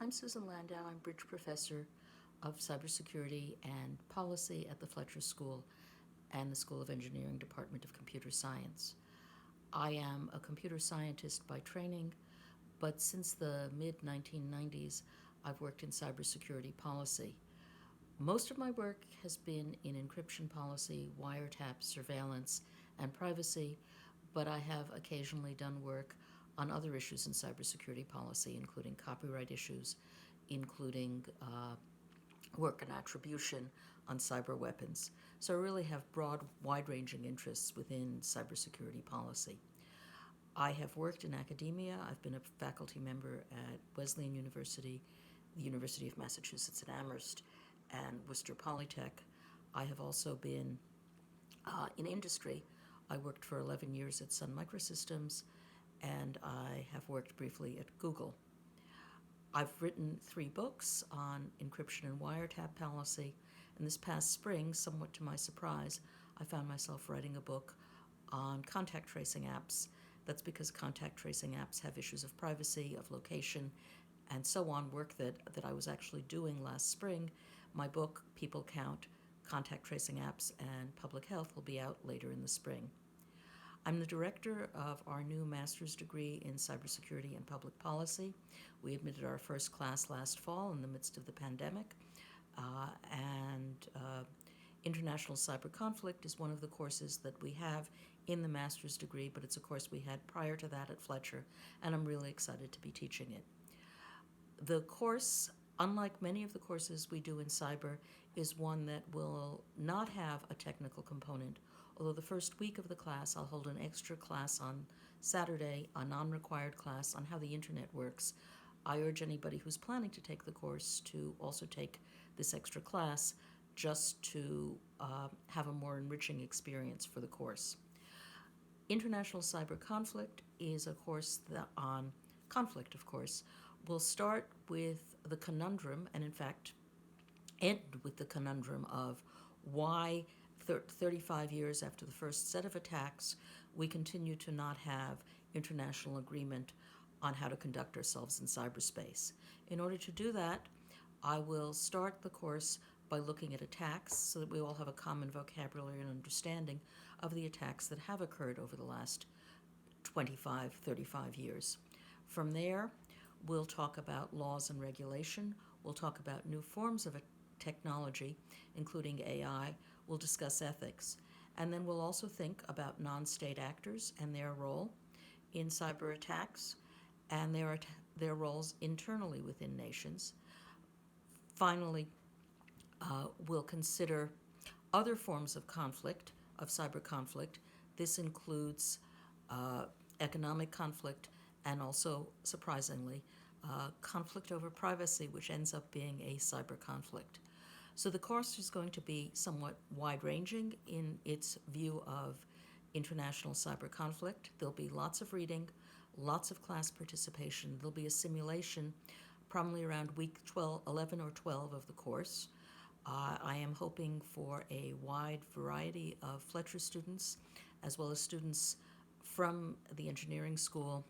I'm Susan Landau. I'm Bridge Professor of Cybersecurity and Policy at the Fletcher School and the School of Engineering Department of Computer Science. I am a computer scientist by training, but since the mid-1990s, I've worked in cybersecurity policy. Most of my work has been in encryption policy, wiretap, surveillance, and privacy, but I have occasionally done work on other issues in cybersecurity policy, including copyright issues, including work and attribution on cyber weapons. So I really have broad, wide-ranging interests within cybersecurity policy. I have worked in academia. I've been a faculty member at Wesleyan University, the University of Massachusetts at Amherst, and Worcester Polytech. I have also been in industry. I worked for 11 years at Sun Microsystems, and I have worked briefly at Google. I've written 3 books on encryption and wiretap policy, and this past spring, somewhat to my surprise, I found myself writing a book on contact tracing apps. That's because contact tracing apps have issues of privacy, of location, and so on, work that I was actually doing last spring. My book, People Count, Contact Tracing Apps and Public Health, will be out later in the spring. I'm the director of our new master's degree in cybersecurity and public policy. We admitted our first class last fall in the midst of the pandemic, and international cyber conflict is one of the courses that we have in the master's degree, but it's a course we had prior to that at Fletcher, and I'm really excited to be teaching it. The course, unlike many of the courses we do in cyber, is one that will not have a technical component. Although the first week of the class, I'll hold an extra class on Saturday, a non-required class on how the internet works. I urge anybody who's planning to take the course to also take this extra class just to have a more enriching experience for the course. International Cyber Conflict is a course on conflict, of course. We'll start with the conundrum, and in fact end with the conundrum of why 35 years after the first set of attacks, we continue to not have international agreement on how to conduct ourselves in cyberspace. In order to do that, I will start the course by looking at attacks so that we all have a common vocabulary and understanding of the attacks that have occurred over the last 25, 35 years. From there, we'll talk about laws and regulation. We'll talk about new forms of technology, including AI. We'll discuss ethics. And then we'll also think about non-state actors and their role in cyber attacks and their roles internally within nations. Finally, we'll consider other forms of conflict, of cyber conflict. This includes economic conflict and also, surprisingly, conflict over privacy, which ends up being a cyber conflict. So the course is going to be somewhat wide-ranging in its view of international cyber conflict. There'll be lots of reading, lots of class participation. There'll be a simulation probably around week 11 or 12 of the course. I am hoping for a wide variety of Fletcher students, as well as students from the engineering school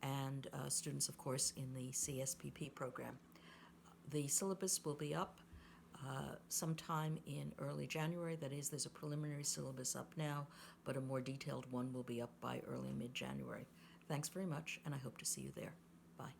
and students, of course, in the CSPP program. The syllabus will be up sometime in early January. That is, there's a preliminary syllabus up now, but a more detailed one will be up by early mid-January. Thanks very much, and I hope to see you there. Bye.